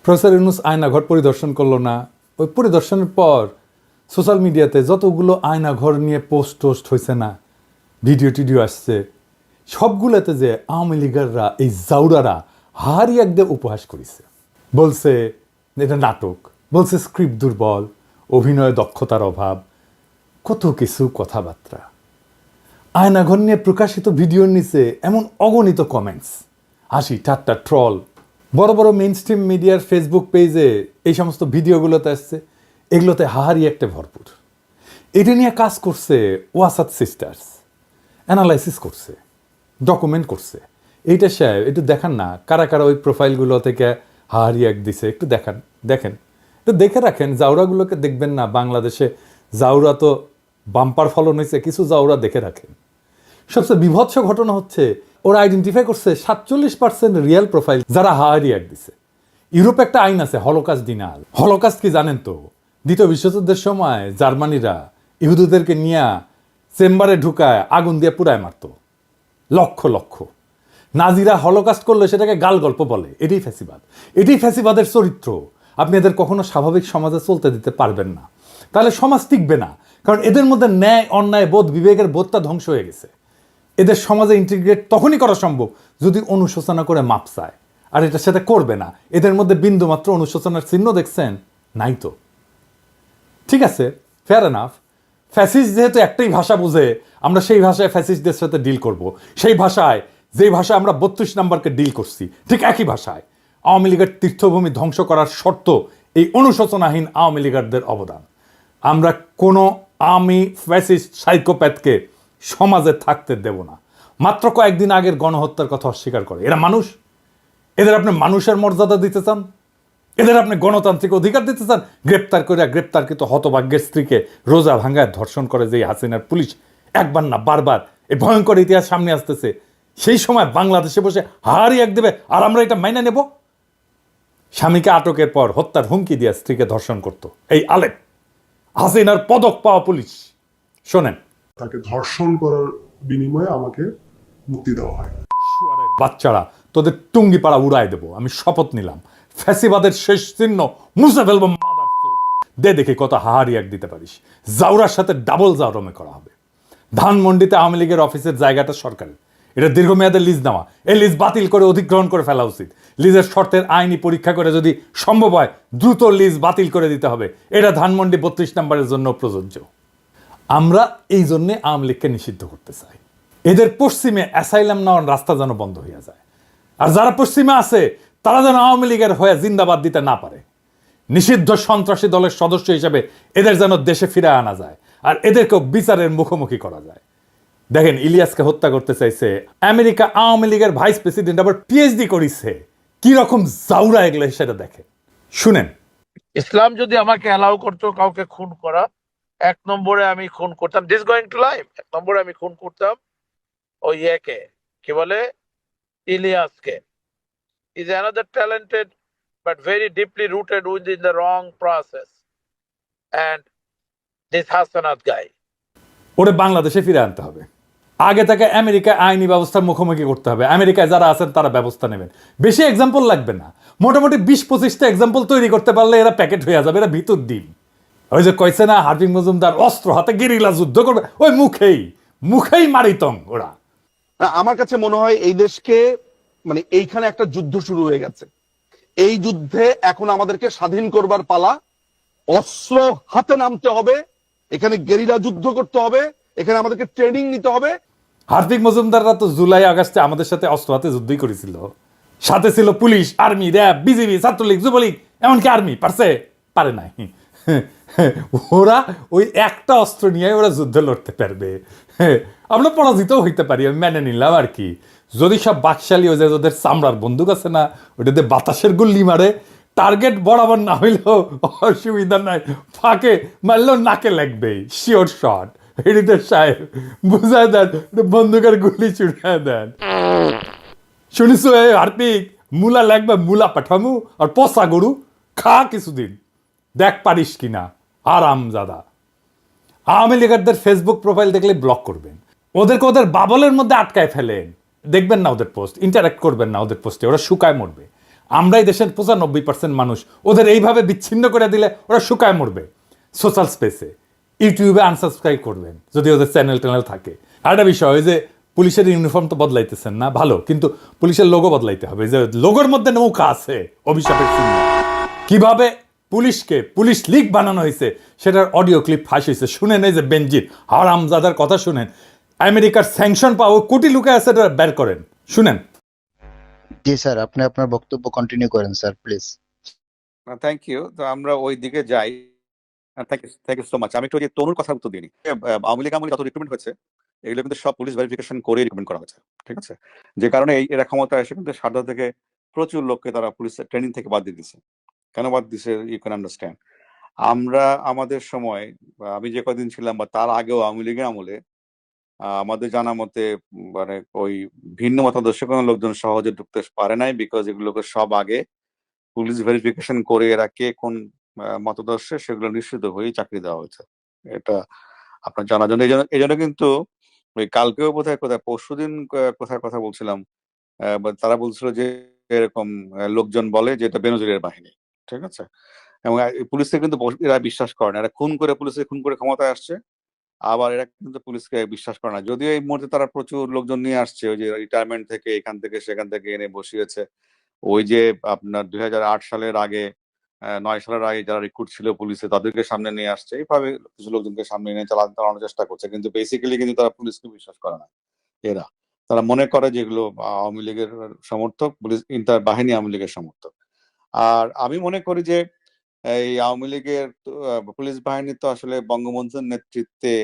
Professor Yunus Aynaghor পরিদর্শন করলো না। ওই পরিদর্শনের পর সোশ্যাল মিডিয়াতে যতগুলো আয়নাঘর নিয়ে পোস্ট হয়েছে না, ভিডিও টিডিও আসছে, সবগুলোতে যে আওয়ামী লীগাররা এই জাউরারা হারি একদম উপহাস করেছে। বলছে এটা নাটক, বলছে স্ক্রিপ্ট দুর্বল, অভিনয় দক্ষতার অভাব, কত কিছু কথাবার্তা। আয়নাঘর নিয়ে প্রকাশিত ভিডিওর নিচে এমন অগণিত কমেন্টস, হাসি ঠাট্টা ট্রল। বড় বড় মেইন স্ট্রিম মিডিয়ার ফেসবুক পেজে এই সমস্ত ভিডিওগুলোতে আসছে, এগুলোতে হাহারি একটা ভরপুর। এটা নিয়ে কাজ করছে ওয়াসাদ সিস্টার্স, অ্যানালাইসিস করছে, ডকুমেন্ট করছে। এইটা সাহেব একটু দেখান না, কারা কারা ওই প্রোফাইলগুলো থেকে হাহারি এক দিছে, একটু দেখেন একটু দেখে রাখেন। জাউরাগুলোকে দেখবেন না, বাংলাদেশে জাউরা তো বাম্পার ফলন হয়েছে, কিছু জাউরা দেখে রাখেন। সবচেয়ে বিভৎস ঘটনা হচ্ছে ওরা আইডেন্টিফাই করছে 47% রিয়েল প্রোফাইল যারা হাহারি এক দিছে। ইউরোপে একটা আইন আছে হলোকাস্ট ডিনাল। হলোকাস্ট কি জানেন তো? দ্বিতীয় বিশ্বযুদ্ধের সময় জার্মানিরা ইহুদিদেরকে নিয়ে চেম্বারে ঢুকায় আগুন দিয়ে পুড়ায় মারত লক্ষ লক্ষ। নাজিরা হলোকাস্ট করলে সেটাকে গাল গল্প বলে। এটাই ফ্যাসিবাদ, এটাই ফ্যাসিবাদের চরিত্র। আপনি এদের কখনো স্বাভাবিক সমাজে চলতে দিতে পারবেন না, তাহলে সমাজ টিকবে না। কারণ এদের মধ্যে ন্যায় অন্যায় বোধ, বিবেকের বোধটা ধ্বংস হয়ে গেছে। এদের সমাজে ইন্টিগ্রেট তখনই করা সম্ভব যদি অনুশোচনা করে মাপ চায়, আর এটা সেটা করবে না। এদের মধ্যে বিন্দুমাত্র অনুশোচনার চিহ্ন দেখছেন? নাই তো। ঠিক আছে, ফেয়ার এনাফ। ফ্যাসিস্ট যেহেতু একটাই ভাষা বুঝে, আমরা সেই ভাষায় ফ্যাসিস্টদের সাথে ডিল করব। সেই ভাষায়, যেই ভাষায় আমরা 32 নম্বরকে ডিল করছি, ঠিক একই ভাষায়। আওয়ামী লীগের তীর্থভূমি ধ্বংস করার শর্ত এই অনুশোচনাহীন আওয়ামী লীগারদের অবদান। আমরা কোনো আওয়ামী ফ্যাসিস্ট সাইকোপ্যাথকে সমাজে থাকতে দেব না। মাত্র কয়েকদিন আগের গণহত্যার কথা অস্বীকার করে। এরা মানুষ? এদের আপনি মানুষের মর্যাদা দিতে চান? এদের আপনি গণতান্ত্রিক অধিকার দিতে চান? গ্রেপ্তার করে গ্রেপ্তারকৃত হতভাগ্যের স্ত্রীকে রোজা ভাঙ্গায় ধর্ষণ করে যে হাসিনার পুলিশ একবার না বারবার, এই ভয়ঙ্কর ইতিহাস সামনে আসতেছে, সেই সময় বাংলাদেশে বসে হারি এক দেবে আর আমরা এটা মাইনা নেব? স্বামীকে আটকের পর হত্যার হুমকি দিয়ে স্ত্রীকে ধর্ষণ করত এই আলেপ, হাসিনার পদক পাওয়া পুলিশ। শোনেন, তাকে ধর্ষণ করার বিনিময়ে আমাকে মুক্তি দেওয়া হয়। বাচ্চারা, তোদের টুঙ্গি পাড়া উড়াই দেবো, আমি শপথ নিলাম। ফ্যাসিবাদের শেষ চিহ্ন মুছে ফেলবো। দে দেখি কত হাহারি এক দিতে পারিস। জাউরার সাথে ডাবল জাউরমে করা হবে। ধানমন্ডিতে আওয়ামী লীগের অফিসের জায়গাটা সরকারের, এটা দীর্ঘমেয়াদের লিজ নেওয়া। এই লিজ বাতিল করে অধিগ্রহণ করে ফেলা উচিত। লিজের শর্তের আইনি পরীক্ষা করে যদি সম্ভব হয় দ্রুত লিজ বাতিল করে দিতে হবে। এটা ধানমন্ডি 32 নম্বরের জন্য প্রযোজ্য। আমরা এই জন্যে আওয়ামী লীগকে নিষিদ্ধ করতে চাই। এদের পশ্চিমে অ্যাসাইলাম নেওয়ার রাস্তা যেন বন্ধ হয়ে যায়, আর যারা পশ্চিমে আছে তারা যেন আওয়ামী লীগের হয়ে জিন্দাবাদ দিতে না পারে। নিষিদ্ধ সন্ত্রাসী দলের সদস্য হিসেবে এদের যেন দেশে ফিরে আনা যায়, আর এদেরকেও বিচারের মুখোমুখি করা যায়। দেখেন, ইলিয়াসকে হত্যা করতে চাইছে আমেরিকা, আওয়ামী লীগের ভাইস প্রেসিডেন্ট আবার পিএইচডি করেছে। কি রকম জাউরা এগুলো সেটা দেখেন, শুনেন। ইসলাম যদি আমাকে অ্যালাউ করতো কাউকে খুন করা, 1 নম্বরে আমি খুন করতাম, দিস গোয়িং টু লাইফ, 1 নম্বরে আমি খুন করতাম ওই ইয়েকে, কি বলে, ইলিয়াসকে। Is another talented but very deeply rooted within the wrong process. And this Hassanat guy, ওরে বাংলাদেশে ফিরে আনতে হবে। আগে তাকে আমেরিকা আইনি ব্যবস্থার মুখোমুখি করতে হবে। আমেরিকায় যারা আছেন তারা ব্যবস্থা নেবেন। বেশি এক্সাম্পল লাগবে না, মোটামুটি 20-25টা এক্সাম্পল তৈরি করতে পারলে এরা প্যাকেট হয়ে যাবে। এরা ভিতর দিন, ওই যে কইছে না হার্ভিং মজুমদার অস্ত্র হাতে গেরিলা যুদ্ধ করবে, ওই মুখেই মারিতং ওরা। আমার কাছে মনে হয় এই দেশকে, মানে এইখানে একটা যুদ্ধ শুরু হয়ে গেছে। এই যুদ্ধে এখন আমাদেরকে স্বাধীন করবার পালা। অস্ত্র হাতে নামতে হবে, এখানে গেরিলা যুদ্ধ করতে হবে, এখানে আমাদেরকে ট্রেনিং নিতে হবে। হার্দিক মজুমদাররা তো জুলাই আগস্টে আমাদের সাথে অস্ত্র হাতে যুদ্ধই করেছিল। সাথে ছিল police, army, RAB, BGB, Chhatra League, Jubo League, এমনকি আর্মি। পারে নাই। ওরা ওই একটা অস্ত্র নিয়ে ওরা যুদ্ধ লড়তে পারবে। আমরা পরাজিত হইতে পারি, আমি মেনে নিলাম আর কি। যদি সব বাকশালী হয়ে যায়, ওদের চামড়ার বন্দুক আছে না, ওটাতে বাতাসের গুল্লি মারে, টার্গেট বরাবর না হইলেও অসুবিধা নাই, ফাঁকে মারলেও নাকে লাগবে, শিওর শট। এডিটর সাহেব বুঝায় দেন, বন্দুকের গুলি ছুড়ে দেন। শুনিস হার্পিক, মূলা লাগবে, মূলা পাঠামু আর পচা গরু খা কিছুদিন, দেখ পারিস কিনা। আরামজাদা। আওয়ামী লীগারদের ফেসবুক প্রোফাইল দেখলে ব্লক করবেন, ওদেরকে ওদের বাবলের মধ্যে আটকায় ফেলেন। দেখবেন না ওদের পোস্ট, ইন্টারাক্ট করবেন না ওদের পোস্টে, ওরা শুকায় মরবে। আমরাই দেশের 95% মানুষ, ওদের এইভাবে বিচ্ছিন্ন করে দিলে ওরা শুকায় মরবে সোশ্যাল স্পেসে। ইউটিউবে আনসাবস্ক্রাইব করবেন যদি ওদের চ্যানেল ট্যানেল থাকে। আর একটা বিষয়, ওই যে পুলিশের ইউনিফর্ম তো বদলাইতেছেন না, ভালো, কিন্তু পুলিশের লোগো বদলাইতে হবে। যে লোগোর মধ্যে নৌকা আছে, অভিশাপের চিহ্ন। কিভাবে পুলিশকে পুলিশ লীগ বানানো হয়েছে সেটার অডিও ক্লিপ ফাঁস হয়েছে, শুনেন। এই যে বেনজির হারামজাদার কথা শুনেন, আমেরিকার স্যাংশন পাওয়া কোটি লোকে আছে, এটা বের করেন, শুনেন। জি স্যার, আপনি আপনার বক্তব্য কন্টিনিউ করেন স্যার, প্লিজ। Thank you. তো আমরা ওই দিকে যাই। Thank you so much. আমি একটু ওই যে তনুর কথা উত্তর দিইনি। আওয়ামী লীগ আমলে যত রিক্রুটমেন্ট হয়েছে এগুলো কিন্তু সব পুলিশ ভেরিফিকেশন করে রিক্রুটমেন্ট করা হয়েছে, ঠিক আছে? যে কারণে এরা ক্ষমতা এসে কিন্তু সারদা থেকে প্রচুর লোককে তারা পুলিশ ট্রেনিং থেকে বাদ দিয়ে দিছে। কেন বাদ দিছে ইউ ক্যান আন্ডারস্ট্যান্ড। আমরা আমাদের সময় আমি যে কদিন ছিলাম বা তার আগেও আওয়ামী লীগের আমলে আমাদের জানা মতে মানে ওই ভিন্ন মতাদর্শ কোনো লোকজন সহজে ঢুকতে পারে নাই, বিকজ এগুলোকে সব আগে পুলিশ ভেরিফিকেশন করে এরা কে কোন মতাদর্শে সেগুলো নিশ্চিত হয়েই চাকরি দেওয়া হয়েছে। এটা আপনার জানার জন্য। এই জন্য কিন্তু ওই কালকেও কোথায় পরশুদিন কোথায় কথা বলছিলাম, তারা বলছিল যে এরকম লোকজন বলে যে এটা বেনজিরের বাহিনী, ঠিক আছে? এবং পুলিশকে কিন্তু এরা বিশ্বাস করে না, এরা খুন করে ক্ষমতায় আসছে, আবার এরা কিন্তু পুলিশকে বিশ্বাস করে না। যদিও এই মুহূর্তে তারা প্রচুর লোকজন নিয়ে আসছে, ওই যে রিটায়ারমেন্ট থেকে এখান থেকে সেখান থেকে এনে বসিয়েছে। ওই যে আপনার 2008 সালের আগে 9 সালের আগে যারা রিক্রুট ছিল পুলিশে তাদেরকে সামনে নিয়ে আসছে, এইভাবে কিছু লোকজনকে সামনে এনে চালানোর চেষ্টা করছে, কিন্তু বেসিক্যালি কিন্তু তারা পুলিশকে বিশ্বাস করে না। এরা তারা মনে করে যেগুলো আওয়ামী লীগের সমর্থক, পুলিশ ইন্টার বাহিনী আওয়ামী লীগের সমর্থক। আর আমি মনে করি যে এই আওয়ামী লীগের পুলিশ বাহিনী তো আসলে বঙ্গবন্ধুর নেতৃত্বে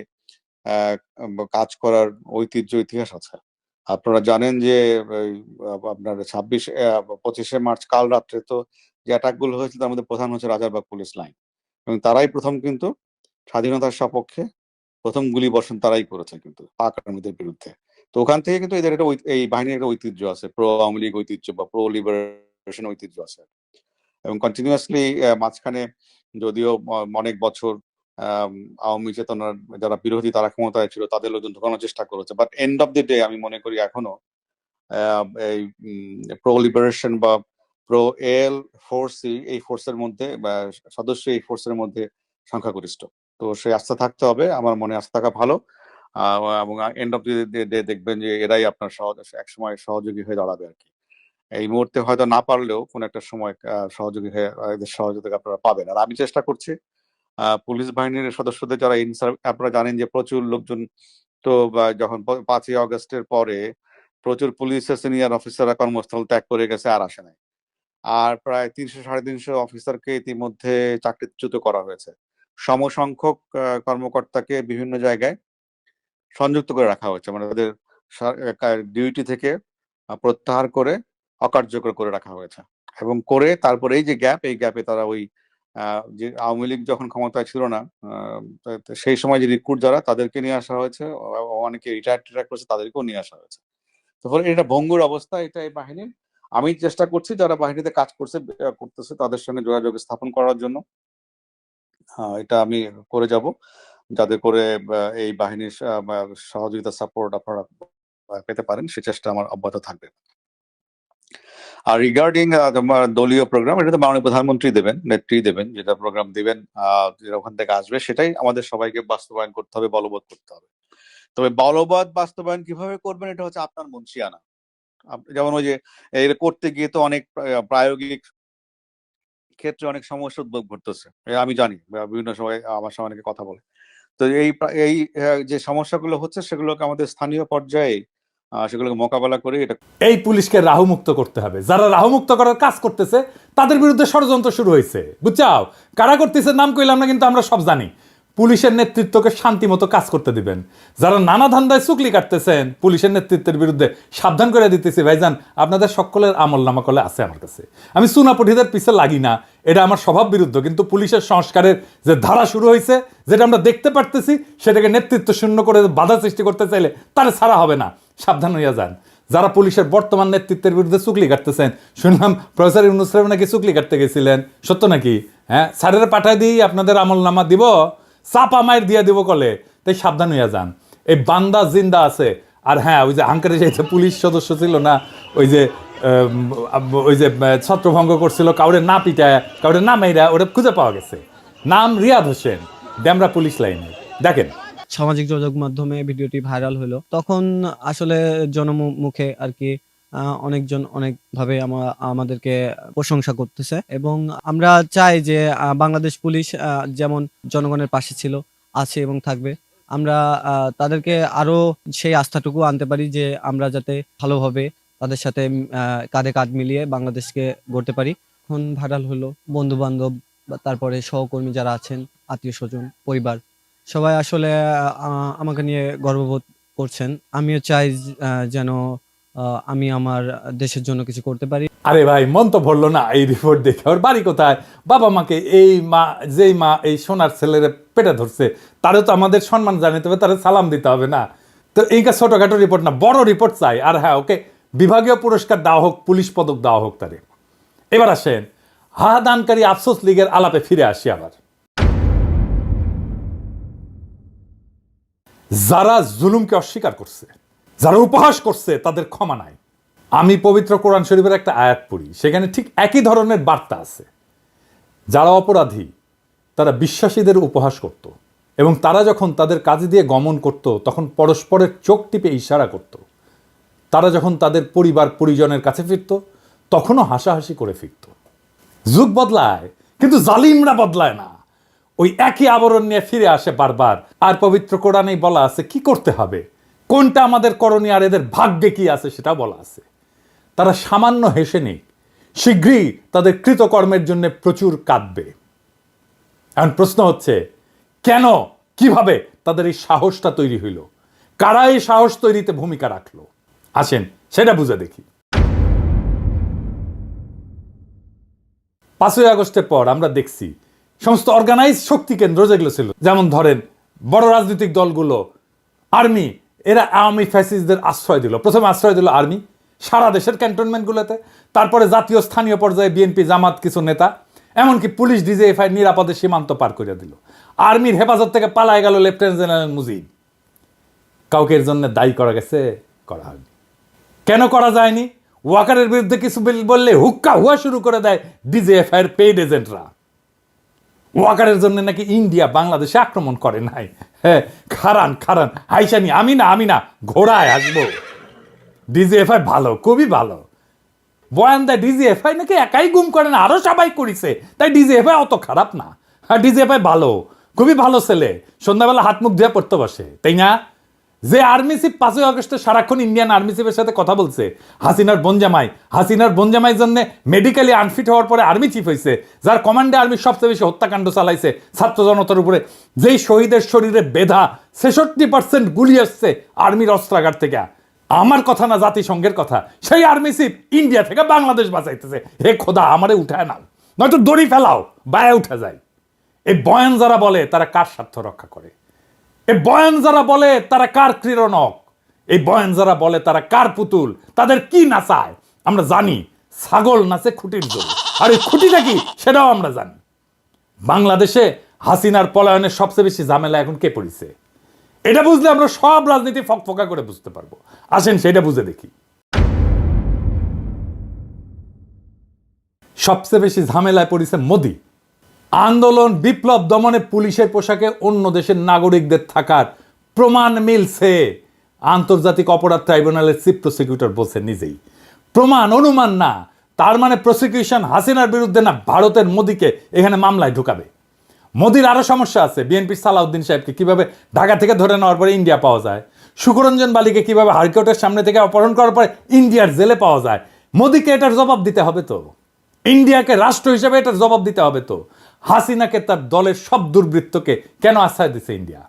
কাজ করার ঐতিহ্য ইতিহাস আছে। আপনারা জানেন যে আপনার 25শে মার্চ কাল রাত্রে তো যে অ্যাটাক গুলো হয়েছিল তার মধ্যে প্রধান হচ্ছে রাজারবাগ পুলিশ লাইন, এবং তারাই প্রথম কিন্তু স্বাধীনতার সপক্ষে প্রথম গুলি বর্ষণ তারাই করেছে কিন্তু পাক আর্মিদের বিরুদ্ধে। তো ওখান থেকে কিন্তু এদের এই বাহিনীর একটা ঐতিহ্য আছে, প্রো আওয়ামী লীগ ঐতিহ্য বা প্রো লিবারেশন ঐতিহ্য আছে। এবং কন্টিনিউয়াসলি মাঝখানে যদিও অনেক বছর আওয়ামী চেতনার যারা বিরোধী তারা ক্ষমতায় ছিল, তাদের লোকজন ঢোকানোর চেষ্টা করেছে, but end of the day আমি মনে করি এখনো এই প্রো লিবারেশন বা প্রো এল ফোর্সই এই ফোর্সের মধ্যে বা সদস্য এই ফোর্সের মধ্যে সংখ্যাগরিষ্ঠ। তো সেই আস্থা থাকতে হবে, আমার মনে আস্থা থাকা ভালো। এবং এন্ড অফ দি ডে দেখবেন যে এরাই আপনার একসময় সহযোগী হয়ে দাঁড়াবে আর কি। এই মুহূর্তে হয়তো না পারলেও কোন একটা সময় সহযোগী হয়ে এদের সহযোগিতা আপনারা পাবেন। আর আমি চেষ্টা করছি পুলিশ বাহিনীর সদস্যদের যারা আপনারা জানেন যে প্রচুর লোকজন তো যখন 5ই আগস্টের পরে প্রচুর পুলিশের সিনিয়র অফিসাররা কর্মস্থল ত্যাগ করে গেছে, আর আসে নাই। আর প্রায় 300-350 অফিসারকে ইতিমধ্যে চাকরিচ্যুত করা হয়েছে। সমসংখ্যক কর্মকর্তাকে বিভিন্ন জায়গায় সংযুক্ত করে রাখা হয়েছে, মানে তাদের ডিউটি থেকে প্রত্যাহার করে অকার্যকর করে রাখা হয়েছে। এবং করে তারপরে এই যে এই গ্যাপে তারা ওই যে আওয়ামী লীগ যখন ক্ষমতায় ছিল না সেই সময় যে রিক্রুট যারা তাদেরকে নিয়ে আসা হয়েছে, অনেকে রিটায়ার করেছে তাদেরকেও নিয়ে আসা হয়েছে। তো ফলে এটা ভঙ্গুর অবস্থা এটা এই বাহিনীর। আমি চেষ্টা করছি যারা বাহিনীতে কাজ করতেছে তাদের সঙ্গে যোগাযোগ স্থাপন করার জন্য। এটা আমি করে যাব, যাতে করে এই বাহিনীর সহযোগিতা সাপোর্ট আপনারা পেতে পারেন, সে চেষ্টা আমার অব্যাহত থাকবে। আর রিগার্ডিং দলীয় প্রোগ্রাম, এটা তো মাননীয় প্রধানমন্ত্রী দেবেন, নেত্রী দেবেন, যেটা প্রোগ্রাম দিবেন যেটা ওখান থেকে আসবে সেটাই আমাদের সবাইকে বাস্তবায়ন করতে হবে, বলবৎ করতে হবে। তবে বলবৎ বাস্তবায়ন কিভাবে করবেন এটা হচ্ছে আপনার মুন্সিয়ানা। যেমন ওই যে এটা করতে গিয়ে তো অনেক প্রায়োগিক ক্ষেত্রে অনেক সমস্যা উদ্ভব ঘটতেছে, আমি জানি, বিভিন্ন সময় আমার সঙ্গে অনেকে কথা বলে। তো এই যে সমস্যাগুলো হচ্ছে সেগুলোকে আমাদের স্থানীয় পর্যায়ে সেগুলোকে মোকাবেলা করে এটা এই পুলিশকে রাহুমুক্ত করতে হবে। যারা রাহুমুক্ত করার কাজ করতেছে তাদের বিরুদ্ধে ষড়যন্ত্র শুরু হয়েছে, বুঝছাও? কারা করতেছে নাম কইলাম না, কিন্তু আমরা সব জানি। পুলিশের নেতৃত্বকে শান্তি মতো কাজ করতে দিবেন। যারা নানা ধান্দায় চুকলি কাটতেছেন পুলিশের নেতৃত্বের বিরুদ্ধে সাবধান করে দিতেছি, ভাইজান আপনাদের সকলের আমল নামা কলে আছে আমার কাছে। আমি চুনাপঠিদের পিছে লাগি না, এটা আমার স্বভাব বিরুদ্ধ, কিন্তু পুলিশের সংস্কারের যে ধারা শুরু হয়েছে যেটা আমরা দেখতে পারতেছি সেটাকে নেতৃত্ব শূন্য করে বাধা সৃষ্টি করতে চাইলে তারা ছাড়া হবে না, সাবধান হইয়া যান। যারা পুলিশের বর্তমান নেতৃত্বের বিরুদ্ধে চুকলি কাটতেছেন, শুনলাম প্রফেসর ইউনূস সাহেব নাকি চুকলি কাটতে গেছিলেন, সত্য নাকি? হ্যাঁ, স্যারের পাঠায় দিই আপনাদের আমল নামা দিব, চাপা মায়ের দিয়া দিব কলে, তাই সাবধান হইয়া যান। এই বান্দা জিন্দা আছে। আর হ্যাঁ, ওই যে আঙ্কারে যে পুলিশ সদস্য ছিল না, ওই যে ওই যে ছত্রভঙ্গ করছিল, কাউরে না পিটায় কাউরে না মাইরা, ওটা খুঁজে পাওয়া গেছে। নাম রিয়াদ হোসেন, ডেমরা পুলিশ লাইনে। দেখেন, সামাজিক যোগাযোগ মাধ্যমে ভিডিওটি ভাইরাল হলো, তখন আসলে জনমুখে আর কি অনেকজন অনেকভাবে আমাদেরকে প্রশংসা করতেছে, এবং আমরা চাই যে বাংলাদেশ পুলিশ যেমন জনগণের পাশে ছিল, আছে এবং থাকবে। আমরা তাদেরকে আরো সেই আস্থাটুকু আনতে পারি যে আমরা যাতে ভালোভাবে তাদের সাথে কাঁধে কাঁধ মিলিয়ে বাংলাদেশকে গড়তে পারি। এখন ভাইরাল হলো, বন্ধু বান্ধব, তারপরে সহকর্মী যারা আছেন, আত্মীয় স্বজন, পরিবার, সবাই আসলে আমাকে নিয়ে গর্ববোধ করছেন। আমিও চাই যেন আমি আমার দেশের জন্য কিছু করতে পারি। আরে ভাই, মন তো ভরলো না এই রিপোর্ট দেখে। ওর বাড়ি কোথায়? বাবা মাকে, এই মা, যেই মা এই সোনার ছেলের পেটে ধরছে, তারও তো আমাদের সম্মান জানাতে হবে, তারা সালাম দিতে হবে না? তো এইটা ছোটখাটো রিপোর্ট না, বড় রিপোর্ট চাই। আর হ্যাঁ, ওকে বিভাগীয় পুরস্কার দেওয়া হোক, পুলিশ পদক দেওয়া হোক তারে। এবার আসেন হাদানকারী আফসোস লীগের আলাপে ফিরে আসি আবার। যারা জুলুমকে অস্বীকার করছে, যারা উপহাস করছে, তাদের ক্ষমা নাই। আমি পবিত্র কোরআন শরীফের একটা আয়াত পড়ি, সেখানে ঠিক একই ধরনের বার্তা আছে। যারা অপরাধী তারা বিশ্বাসীদের উপহাস করত, এবং তারা যখন তাদের কাজে দিয়ে গমন করত তখন পরস্পরের চোখ টিপে ইশারা করত। তারা যখন তাদের পরিবার পরিজনের কাছে ফিরত তখনও হাসাহাসি করে ফিরত। যুগ বদলায় কিন্তু জালিমরা বদলায় না, ওই একই আবরণ নিয়ে ফিরে আসে বারবার। আর পবিত্র কোরআনেই বলা আছে কি করতে হবে, কোনটা আমাদের করণীয়, আর এদের ভাগ্যে কি আছে সেটা বলা আছে। তারা সামান্য হেসে নেই, শীঘ্রই তাদের কৃতকর্মের জন্য প্রচুর কাঁদবে। এখন প্রশ্ন হচ্ছে, কেন, কিভাবে তাদের এই সাহসটা তৈরি হইল? কারা এই সাহস তৈরিতে ভূমিকা রাখলো? আসেন সেটা বুঝে দেখি। 5ই আগস্টের পর আমরা দেখছি সমস্ত অর্গানাইজ শক্তি কেন্দ্র যেগুলো ছিল, যেমন ধরেন বড় রাজনৈতিক দলগুলো, আর্মি, এরা আওয়ামী ফ্যাসিস্টদের আশ্রয় দিল। প্রথমে আশ্রয় দিল আর্মি সারা দেশের ক্যান্টনমেন্টগুলোতে, তারপরে জাতীয় স্থানীয় পর্যায়ে বিএনপি, জামাত, কিছু নেতা, এমনকি পুলিশ ডিজিএফআই নিরাপদে সীমান্ত পার করে দিল। আর্মির হেফাজত থেকে পালায় গেল লেফটেন্যান্ট জেনারেল মুজিব। কাউকে এর জন্য দায়ী করা গেছে? করা হয়নি। কেন করা যায়নি? ওয়াকারের বিরুদ্ধে কিছু বললে হুক্কা হুয়া শুরু করে দেয় ডিজিএফআই এর পেইড এজেন্টরা। ওয়াকারের জন্য নাকি ইন্ডিয়া বাংলাদেশে আক্রমণ করে নাই। হ্যাঁ, খারান খারান হাইসানি, আমি না ঘোড়ায় আসবো। ডিজিএফআই ভালো, খুবই ভালো। বয়ান দেয় ডিজিএফআই নাকি একাই গুম করে না, আরো সবাই করেছে, তাই ডিজিএফআই অত খারাপ না। হ্যাঁ, ডিজিএফআই ভালো, খুবই ভালো ছেলে, সন্ধ্যাবেলা হাত মুখ ধুয়ে পড়তে বসে, তাই না? যে আর্মি চিফ 5ই আগস্টে সারাক্ষণ ইন্ডিয়ান আর্মি চিফের সাথে কথা বলছে, হাসিনার বোনজামাই জন্য মেডিকেলি আনফিট হওয়ার পরে আর্মি চিফ হয়েছে, যার কমান্ডে আর্মি সবচেয়ে বেশি হত্যাকাণ্ড চালাইছে ছাত্র জনতার উপরে, যেই শহীদের শরীরে বেধা 66% গুলি আসছে আর্মির অস্ত্রাগার থেকে। আমার কথা না, জাতিসংঘের কথা। সেই আর্মি চিফ ইন্ডিয়া থেকে বাংলাদেশ বাঁচাইতেছে। হে খোদা, আমারে উঠায় নাও, নয়তো দড়ি ফেলাও, বায়ে উঠে যায়। এই বয়ান যারা বলে তারা কার স্বার্থ রক্ষা করে? এই বয়ান যারা বলে তারা কার ক্রীড়নক? এই বয়ান যারা বলে তারা কার পুতুল? তাদের কি নাচায় আমরা জানি। ছাগল নাচে খুঁটির জোরে, আর এই খুঁটিটা কি সেটাও আমরা জানি। বাংলাদেশে হাসিনার পলায়নের সবচেয়ে বেশি ঝামেলা এখন কে পড়েছে? এটা বুঝলে আমরা সব রাজনীতি ফকফকা করে বুঝতে পারবো। আসেন সেটা বুঝে দেখি। সবচেয়ে বেশি ঝামেলায় পড়েছে মোদি। আন্দোলন, বিপ্লব দমনে পুলিশের পোশাকে অন্য দেশের নাগরিকদের থাকার প্রমাণ মিলছে। আন্তর্জাতিক অপরাধ ট্রাইব্যুনালের চিফ প্রসিকিউটর বলছে নিজেই, প্রমাণ, অনুমান না। তার মানে প্রসিকিউশন হাসিনার বিরুদ্ধে না, ভারতের মোদিকে এখানে মামলায় ঢুকাবে। মোদির আরো সমস্যা আছে। বিএনপির সালাউদ্দিন সাহেবকে কিভাবে ঢাকা থেকে ধরে নেওয়ার পরে ইন্ডিয়া পাওয়া যায়, সুকরঞ্জন বালিকে কিভাবে হাইকোর্টের সামনে থেকে অপহরণ করার পরে ইন্ডিয়ার জেলে পাওয়া যায়। মোদিকে এটার জবাব দিতে হবে তো, ইন্ডিয়াকে রাষ্ট্র হিসেবে এটার জবাব দিতে হবে তো। হাসিনাকে, তার দলের সব দুর্বৃত্তকে কেন আশ্রয় দিচ্ছে ইন্ডিয়া?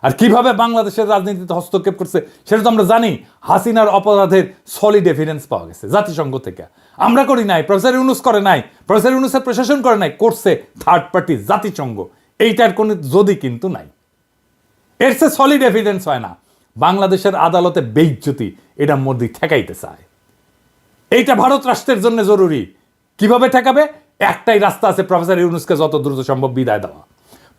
আর কিভাবে বাংলাদেশের রাজনীতিতে হস্তক্ষেপ করছে সেটা তো আমরা জানি। হাসিনার অপরাধের সলিড এভিডেন্স পাওয়া গেছে জাতিসংঘ থেকে। আমরা করি নাই, প্রফেসর ইউনূস করে নাই, প্রফেসর ইউনূসের প্রশাসন করে নাই, করছে থার্ড পার্টি জাতিসংঘ। এইটার কোনো যদি কিন্তু নাই, এর সে সলিড এভিডেন্স হয় না। বাংলাদেশের আদালতে বেইজ্জতি, এটা মোদি ঠেকাইতে চায়। এইটা ভারত রাষ্ট্রের জন্য জরুরি। কিভাবে ঠেকাবে? একটাই রাস্তা আছে, প্রফেসর ইউনূসকে যত দ্রুত সম্ভব বিদায় দেওয়া।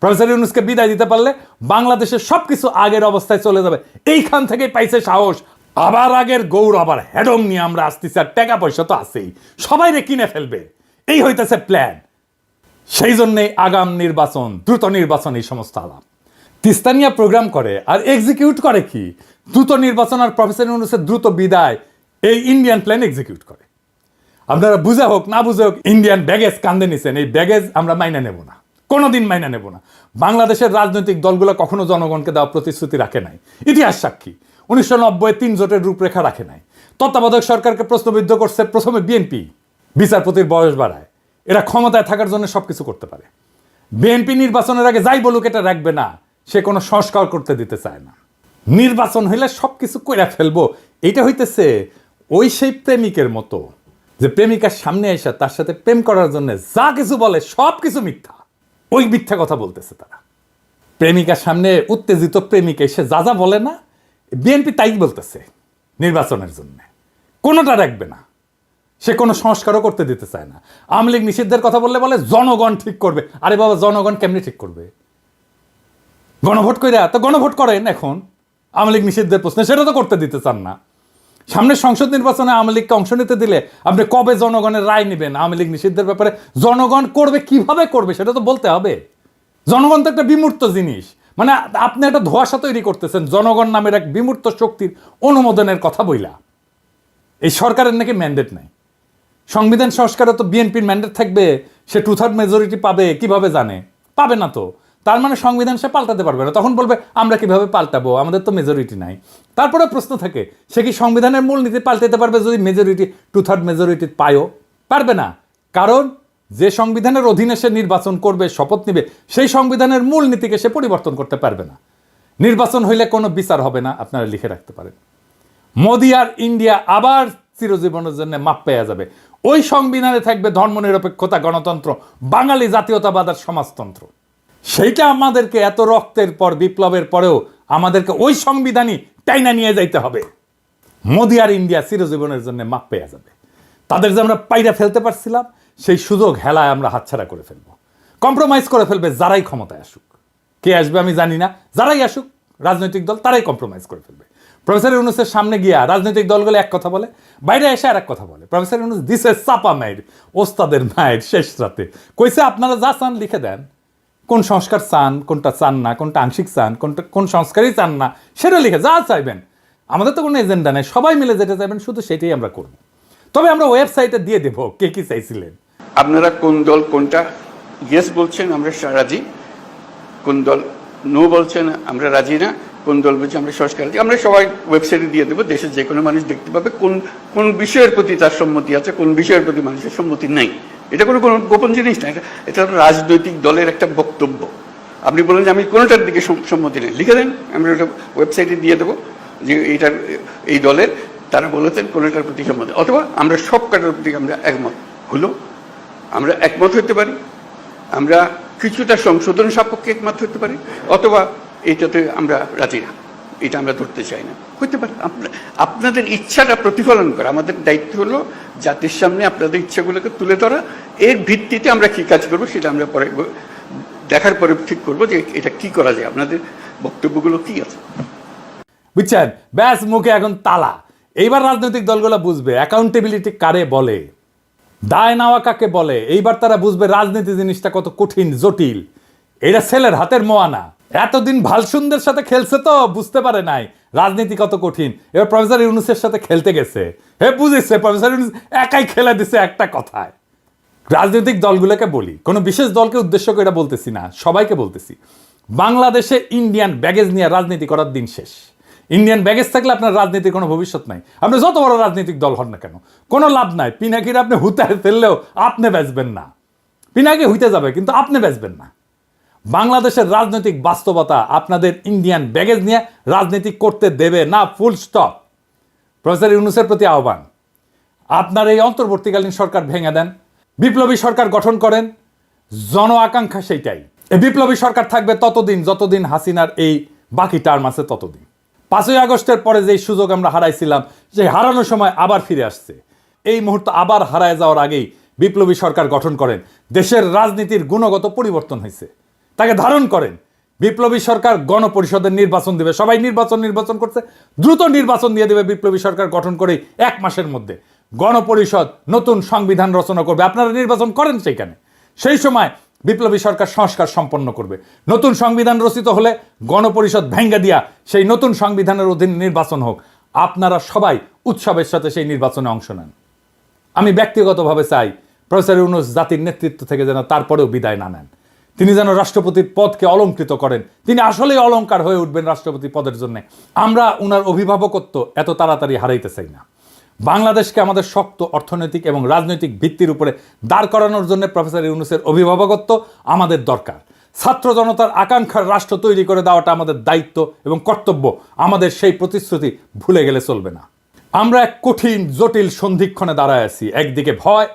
প্রফেসর ইউনূসকে বিদায় দিতে পারলে বাংলাদেশের সবকিছু আগের অবস্থায় চলে যাবে। এইখান থেকেই পাইছে সাহস। আবার আগের গৌর আবার হেডম নিয়ে আমরা আসতেছি, আর টাকা পয়সা তো আছেই, সবাইরে কিনে ফেলবে, এই হইতেছে প্ল্যান। সেই জন্যই আগাম নির্বাচন, দ্রুত নির্বাচন, এই সমস্ত আলাপ। তিস্তানিয়া প্রোগ্রাম করে আর এক্সিকিউট করে কি? দ্রুত নির্বাচন আর প্রফেসর ইউনূসের দ্রুত বিদায়, এই ইন্ডিয়ান প্ল্যান এক্সিকিউট করে। আপনারা বুঝে হোক না বুঝে হোক ইন্ডিয়ান ব্যাগেজ কান্দে নিছেন, এই ব্যাগেজ আমরা মাইনা নেব না, কোনোদিন মাইনা নেব না। বাংলাদেশের রাজনৈতিক দলগুলো কখনো জনগণকে দেওয়া প্রতিশ্রুতি রাখে নাই, ইতিহাস সাক্ষী। 1990 3 জোটের রূপরেখা রাখে নাই। তত্ত্বাবধায়ক সরকারকে প্রশ্নবিদ্ধ করছে প্রথমে বিএনপি, বিচারপতির বয়স বাড়ায়। এরা ক্ষমতায় থাকার জন্য সবকিছু করতে পারে। বিএনপি নির্বাচনের আগে যাই বলুক এটা রাখবে না, সে কোনো সংস্কার করতে দিতে চায় না। নির্বাচন হইলে সবকিছু কইরা ফেলবো, এটা হইতেছে ওই সেই প্রেমিকের মতো, যে প্রেমিকার সামনে এসে তার সাথে প্রেম করার জন্য যা কিছু বলে সব কিছু মিথ্যা। ওই মিথ্যা কথা বলতেছে তারা। প্রেমিকার সামনে উত্তেজিত প্রেমিকা এসে যা যা বলে না, বিএনপি তাই বলতেছে নির্বাচনের জন্য, কোনোটা রাখবে না। সে কোনো সংস্কারও করতে দিতে চায় না। আওয়ামী লীগ নিষিদ্ধের কথা বললে বলে জনগণ ঠিক করবে। আরে বাবা, জনগণ কেমনি ঠিক করবে? গণভোট কইরা তো গণভোট করেন এখন আওয়ামী লীগ নিষিদ্ধের প্রশ্নে, সেটা তো করতে দিতে চান না। সামনে সংসদ নির্বাচনে আওয়ামী লীগকে অংশ নিতে দিলে আপনি কবে জনগণের রায় নেবেন আওয়ামী লীগ নিষিদ্ধের ব্যাপারে? জনগণ করবে, কিভাবে করবে সেটা তো বলতে হবে। জনগণ তো একটা বিমূর্ত জিনিস, মানে আপনি একটা ধোঁয়াশা তৈরি করতেছেন জনগণ নামের এক বিমূর্ত শক্তির অনুমোদনের কথা বইলা। এই সরকারের নাকি ম্যান্ডেট নাই। সংবিধান সংস্কারে তো বিএনপির ম্যান্ডেট থাকবে, সে 2/3 মেজরিটি পাবে, কিভাবে জানে? পাবে না তো। তার মানে সংবিধান সে পাল্টাতে পারবে না। তখন বলবে আমরা কিভাবে পাল্টাবো, আমাদের তো মেজরিটি নাই। তারপরে প্রশ্ন থাকে, সে কি সংবিধানের মূলনীতি পাল্টাতে পারবে যদি মেজরিটি 2/3 মেজরিটি পায়ও? পারবে না। কারণ যে সংবিধানের অধীনে সে নির্বাচন করবে, শপথ নিবে, সেই সংবিধানের মূলনীতিকে সে পরিবর্তন করতে পারবে না। নির্বাচন হইলে কোনো বিচার হবে না, আপনারা লিখে রাখতে পারেন। মোদি আর ইন্ডিয়া আবার চিরজীবনের জন্য মাপ পেয়ে যাবে। ওই সংবিধানে থাকবে ধর্মনিরপেক্ষতা, গণতন্ত্র, বাঙালি জাতীয়তাবাদ আর সমাজতন্ত্র। সেইটা আমাদেরকে এত রক্তের পর, বিপ্লবের পরেও আমাদেরকে ওই সংবিধানই টাইনা নিয়ে যাইতে হবে। মোদি আর ইন্ডিয়া চিরজীবনের জন্য মাপ পেয়ে যাবে। তাদের যে আমরা পাইরা ফেলতে পারছিলাম, সেই সুযোগ হেলায় আমরা হাতছাড়া করে ফেলবো। কম্প্রোমাইজ করে ফেলবে যারাই ক্ষমতায় আসুক। কে আসবে আমি জানি না, যারাই আসুক রাজনৈতিক দল তারাই কম্প্রোমাইজ করে ফেলবে। প্রফেসর ইউনূসের সামনে গিয়া রাজনৈতিক দলগুলো এক কথা বলে, বাইরে এসে আর এক কথা বলে। প্রফেসর ইউনূস দিছে চাপা মায়ের, ওস্তাদের মায়ের শেষ রাতে কইছে আপনারা যা চান লিখে দেন, কোন সংস্কার চান, কোনটা চান না, কোনটা আংশিক চান, কোন সংস্কারই চান না, সেটা লিখে যা চাইবেন। আমাদের তো কোনো এজেন্ডা নেই, সবাই মিলে যেটা চাইবেন শুধু সেটাই আমরা করব। তবে আমরা ওয়েবসাইটে দিয়ে দেবো কে কি চাইছিলেন। আপনারা কোন দল কোনটা ইয়েস বলছেন আমরা রাজি, কোন দল নো বলছেন আমরা রাজি না, কোন দল বলছে আমরা সংস্কার রাজি, আমরা সবাই ওয়েবসাইটে দিয়ে দেবো। দেশের যে কোনো মানুষ দেখতে পাবে কোন কোন বিষয়ের প্রতি তার সম্মতি আছে, কোন বিষয়ের প্রতি মানুষের সম্মতি নাই। এটা কোনো গোপন জিনিস না, এটা রাজনৈতিক দলের একটা বক্তব্য। আপনি বলেন যে আমি কোনোটার দিকে সম্মতি নেই, লিখে দেন, আমরা ওটা ওয়েবসাইটে দিয়ে দেবো যে এইটার এই দলের তারা বলেছেন কোনোটার প্রতি সম্মতি, অথবা আমরা সব কাটার প্রতি আমরা একমত হলো, আমরা একমত হতে পারি, আমরা কিছুটা সংশোধন সাপেক্ষে একমত হতে পারি, অথবা এইটাতে আমরা রাজি না, এটা আমরা ধরতে চাই না, হতে পারে। আপনাদের ইচ্ছাটা প্রতিফলন করা আমাদের দায়িত্ব হলো জাতির সামনে আপনাদের ইচ্ছাগুলোকে তুলে ধরা। এর ভিত্তিতে আমরা কি কাজ করবো সেটা আমরা পরে দেখার পরে ঠিক করবো যে এটা কি করা যায়, আপনাদের বক্তব্যগুলো কি আছে। বুঝছেন? ব্যাস, মুখে এখন তালা। এইবার রাজনৈতিক দলগুলো বুঝবে অ্যাকাউন্টেবিলিটি কারে বলে, দায় নেওয়া কাকে বলে। এইবার তারা বুঝবে রাজনীতি জিনিসটা কত কঠিন, জটিল। এটা ছেলের হাতের মোয়ানা। এতদিন ভালসুন্দের সাথে খেলছে তো বুঝতে পারে নাই রাজনীতি কত কঠিন। এবার প্রফেসর ইউনূসের সাথে খেলতে গেছে, হে বুঝেছে। প্রফেসর ইউনূস একাই খেলে দিছে একটা কথায়। রাজনৈতিক দলগুলোকে বলি, কোনো বিশেষ দলকে উদ্দেশ্য করে বলতেছি না, সবাইকে বলতেছি, বাংলাদেশে ইন্ডিয়ান ব্যাগেজ নিয়ে রাজনীতি করার দিন শেষ। ইন্ডিয়ান ব্যাগেজ থাকলে আপনার রাজনীতির কোনো ভবিষ্যৎ নাই। আপনি যত বড় রাজনৈতিক দল হন না কেন, কোনো লাভ নাই। পিনাকির আপনি হুতায় ফেললেও আপনি বেচবেন না। পিনাকি হইতে যাবে কিন্তু আপনি বেচবেন না। বাংলাদেশের রাজনৈতিক বাস্তবতা আপনাদের ইন্ডিয়ান ব্যাগেজ নিয়ে রাজনীতি করতে দেবে না, ফুল স্টপ। প্রফেসর ইউনূসের প্রতি আহ্বান, আপনার এই অন্তর্বর্তীকালীন সরকার ভেঙে দেন, বিপ্লবী সরকার গঠন করেন। জন আকাঙ্ক্ষা সেইটাই। এই বিপ্লবী সরকার থাকবে ততদিন যতদিন হাসিনার এই বাকি টার্ম আছে ততদিন। 5ই আগস্টের পরে যে সুযোগ আমরা হারাইছিলাম, যে হারানোর সময় আবার ফিরে আসছে। এই মুহূর্তে আবার হারায় যাওয়ার আগেই বিপ্লবী সরকার গঠন করেন। দেশের রাজনীতির গুণগত পরিবর্তন হয়েছে, তাকে ধারণ করেন। বিপ্লবী সরকার গণপরিষদের নির্বাচন দিবে, সবাই নির্বাচন করছে, দ্রুত নির্বাচন দিয়ে দেবে বিপ্লবী সরকার গঠন করে 1 মাসের মধ্যে। গণপরিষদ নতুন সংবিধান রচনা করবে, আপনারা নির্বাচন করেন সেইখানে। সেই সময় বিপ্লবী সরকার সংস্কার সম্পন্ন করবে। নতুন সংবিধান রচিত হলে গণপরিষদ ভেঙ্গে দিয়া সেই নতুন সংবিধানের অধীনে নির্বাচন হোক। আপনারা সবাই উৎসবের সাথে সেই নির্বাচনে অংশ নেন। আমি ব্যক্তিগতভাবে চাই প্রফেসর ইউনূস জাতির নেতৃত্ব থেকে যেন তারপরেও বিদায় না নেন। তিনি যেন রাষ্ট্রপতির পদকে অলংকৃত করেন। তিনি আসলেই অলংকার হয়ে উঠবেন রাষ্ট্রপতি পদের জন্য। আমরা উনার অভিভাবকত্ব এত তাড়াতাড়ি হারাইতে চাই না। বাংলাদেশকে আমাদের শক্ত অর্থনৈতিক এবং রাজনৈতিক ভিত্তির উপরে দাঁড় করানোর জন্য প্রফেসর ইউনূসের অভিভাবকত্ব আমাদের দরকার। ছাত্র জনতার আকাঙ্ক্ষার রাষ্ট্র তৈরি করে দেওয়াটা আমাদের দায়িত্ব এবং কর্তব্য। আমাদের সেই প্রতিশ্রুতি ভুলে গেলে চলবে না। আমরা এক কঠিন জটিল সন্ধিক্ষণে দাঁড়ায় আছি। একদিকে ভয়,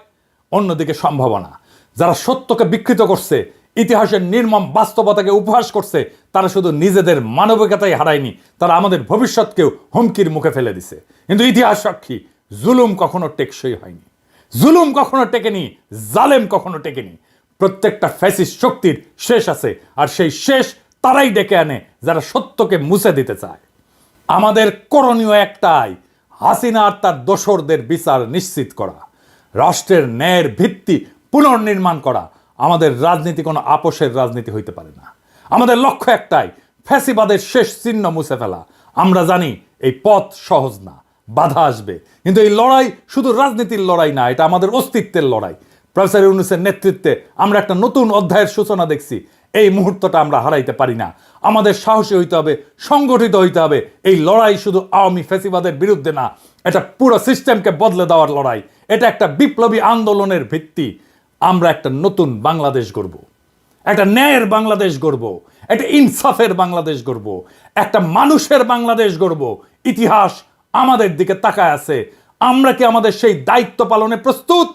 অন্যদিকে সম্ভাবনা। যারা সত্যকে বিকৃত করছে, ইতিহাসের নির্মম বাস্তবতাকে উপহাস করছে, তারা শুধু নিজেদের মানবিকতাই হারায়নি, তারা আমাদের ভবিষ্যৎকেও হুমকির মুখে ফেলে দিছে। কিন্তু ইতিহাস সাক্ষী, জুলুম কখনো টেকসই হয়নি, জুলুম কখনো টেকেনি, জালেম কখনো টেকেনি। প্রত্যেকটা ফ্যাসিস্ট শক্তির শেষ আছে, আর সেই শেষ তারাই ডেকে আনে যারা সত্যকে মুছে দিতে চায়। আমাদের করণীয় একটাই, হাসিনা আর তার দোসরদের বিচার নিশ্চিত করা, রাষ্ট্রের ন্যায়ের ভিত্তি পুনর্নির্মাণ করা। আমাদের রাজনীতি কোনো আপোষের রাজনীতি হইতে পারে না। আমাদের লক্ষ্য একটাই, ফ্যাসিবাদের শেষ চিহ্ন মুছে ফেলা। আমরা জানি এই পথ সহজ না, বাধা আসবে, কিন্তু এই লড়াই শুধু রাজনীতির লড়াই না, এটা আমাদের অস্তিত্বের লড়াই। প্রফেসর ইউনূসের নেতৃত্বে আমরা একটা নতুন অধ্যায়ের সূচনা দেখছি। এই মুহূর্তটা আমরা হারাইতে পারি না। আমাদের সাহসী হইতে হবে, সংগঠিত হইতে হবে। এই লড়াই শুধু আওয়ামী ফ্যাসিবাদের বিরুদ্ধে না, এটা পুরো সিস্টেমকে বদলে দেওয়ার লড়াই। এটা একটা বিপ্লবী আন্দোলনের ভিত্তি। আমরা একটা নতুন বাংলাদেশ গড়ব, একটা ন্যায়ের বাংলাদেশ গড়ব, একটা ইনসাফের বাংলাদেশ গড়ব, একটা মানুষের বাংলাদেশ গড়ব। ইতিহাস আমাদের দিকে তাকায় আছে। আমরা কি আমাদের সেই দায়িত্ব পালনে প্রস্তুত?